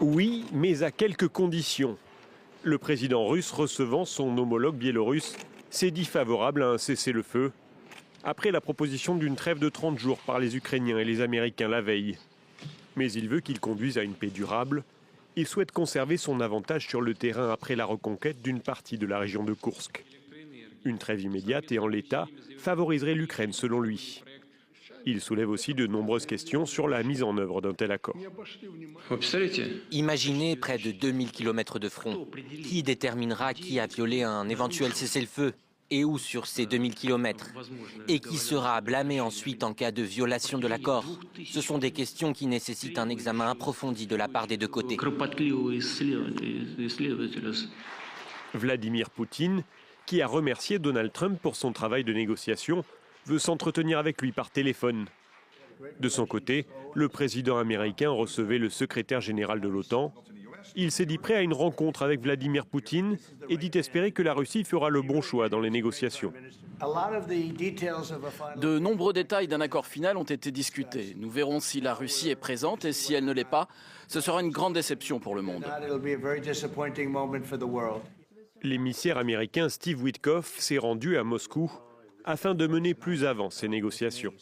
Oui, mais à quelques conditions. Le président russe recevant son homologue biélorusse s'est dit favorable à un cessez-le-feu, après la proposition d'une trêve de 30 jours par les Ukrainiens et les Américains la veille. Mais il veut qu'il conduise à une paix durable. Il souhaite conserver son avantage sur le terrain après la reconquête d'une partie de la région de Koursk. Une trêve immédiate et en l'état favoriserait l'Ukraine selon lui. Il soulève aussi de nombreuses questions sur la mise en œuvre d'un tel accord. Imaginez près de 2000 km de front. Qui déterminera qui a violé un éventuel cessez-le-feu et où sur ces 2000 km? Et qui sera blâmé ensuite en cas de violation de l'accord? Ce sont des questions qui nécessitent un examen approfondi de la part des deux côtés. Vladimir Poutine, qui a remercié Donald Trump pour son travail de négociation, veut s'entretenir avec lui par téléphone. De son côté, le président américain recevait le secrétaire général de l'OTAN. Il s'est dit prêt à une rencontre avec Vladimir Poutine et dit espérer que la Russie fera le bon choix dans les négociations. De nombreux détails d'un accord final ont été discutés. Nous verrons si la Russie est présente et si elle ne l'est pas, ce sera une grande déception pour le monde. L'émissaire américain Steve Witkoff s'est rendu à Moscou afin de mener plus avant ces négociations.